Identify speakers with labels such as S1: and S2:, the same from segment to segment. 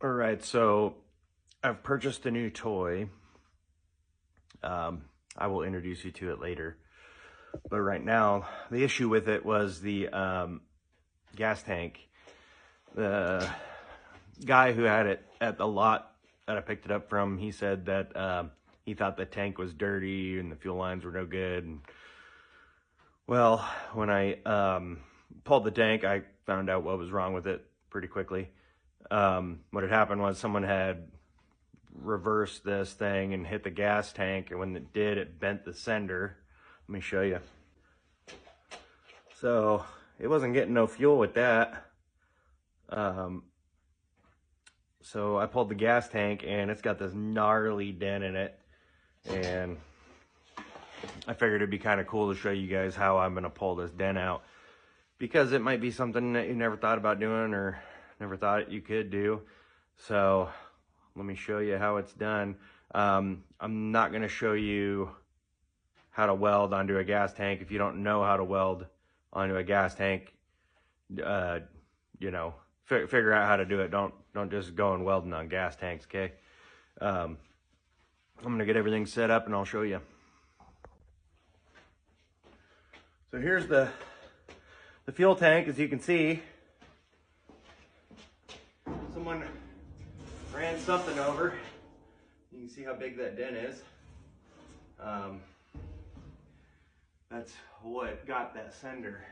S1: All right, so I've purchased a new toy. I will introduce you to it later. But right now, the issue with it was the gas tank. The guy who had it at the lot that I picked it up from, he said that he thought the tank was dirty and the fuel lines were no good. And, well, when I pulled the tank, I found out what was wrong with it pretty quickly. What had happened was someone had reversed this thing and hit the gas tank, and when it did, it bent the sender. Let me show you. So it wasn't getting no fuel with that. So I pulled the gas tank and it's got this gnarly dent in it, and I figured it'd be kind of cool to show you guys how I'm gonna pull this dent out, because it might be something that you never thought about doing or never thought you could do. So let me show you how it's done. I'm not gonna show you how to weld onto a gas tank. If you don't know how to weld onto a gas tank, you know, figure out how to do it. Don't just go and welding on gas tanks, okay? I'm gonna get everything set up and I'll show you. So here's the fuel tank. As you can see, someone ran something over. You can see how big that dent is. That's what got that sender.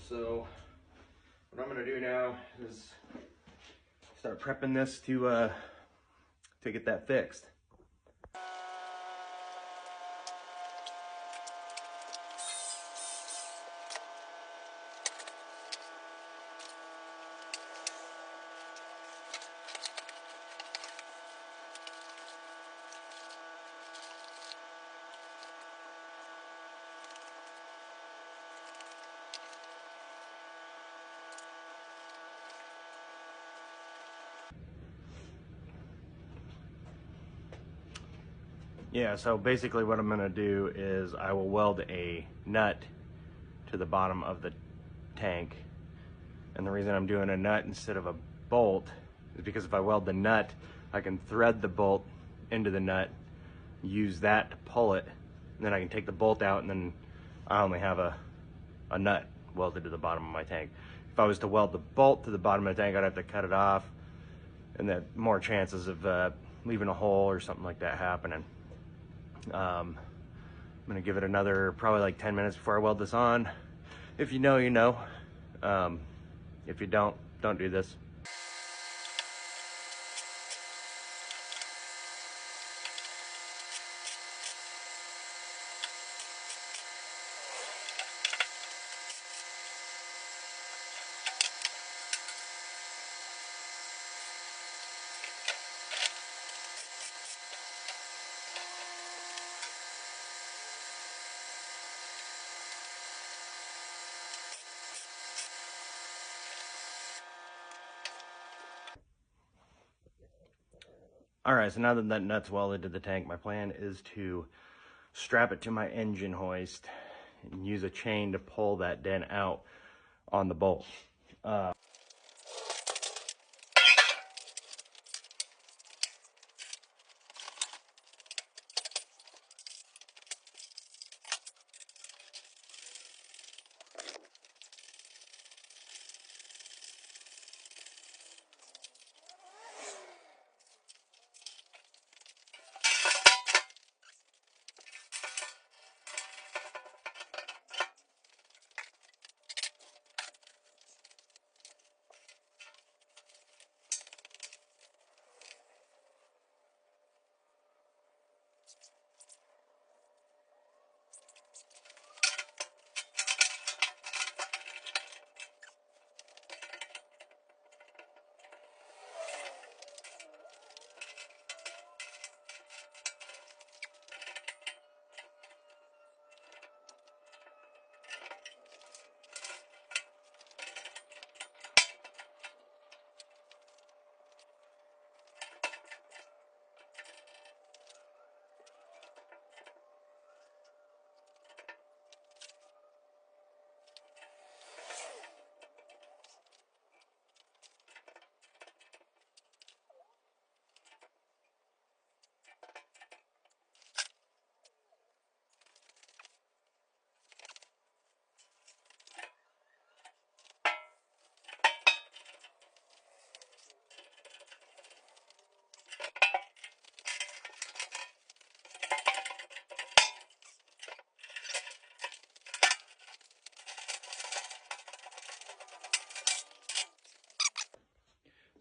S1: So what I'm gonna do now is start prepping this to get that fixed. Yeah, so basically what I'm gonna do is I will weld a nut to the bottom of the tank. And the reason I'm doing a nut instead of a bolt is because if I weld the nut, I can thread the bolt into the nut, use that to pull it, and then I can take the bolt out, and then I only have a nut welded to the bottom of my tank. If I was to weld the bolt to the bottom of the tank, I'd have to cut it off, and that more chances of leaving a hole or something like that happening. I'm gonna give it another probably like 10 minutes before I weld this on. If you know, you know. If you don't do this. All right, so now that that nut's welded to the tank, my plan is to strap it to my engine hoist and use a chain to pull that dent out on the bolt.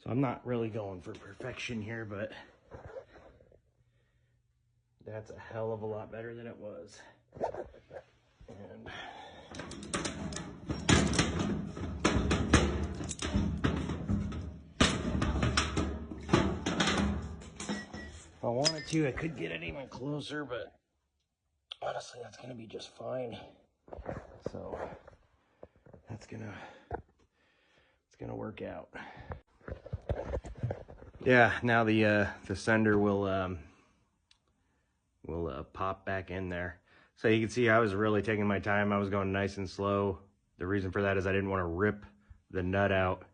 S1: So I'm not really going for perfection here, but that's a hell of a lot better than it was. And if I wanted to, I could get it even closer, but honestly, that's gonna be just fine. So it's gonna work out. Yeah, now the sender will pop back in there. So you can see I was really taking my time. I was going nice and slow. The reason for that is I didn't want to rip the nut out.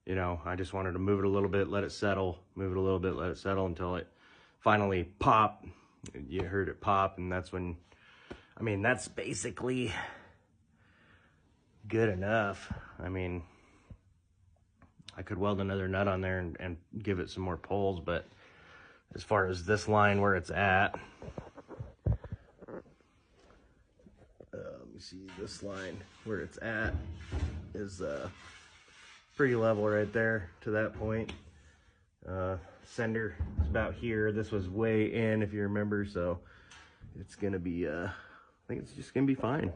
S1: You know, I just wanted to move it a little bit, let it settle, move it a little bit, let it settle until it finally popped. You heard it pop, and that's when, I mean, that's basically good enough. I mean, I could weld another nut on there and give it some more pulls, but as far as this line where it's at, let me see, this line where it's at is pretty level right there to that point. Sender is about here. This was way in, if you remember, so it's gonna be I think it's just gonna be fine.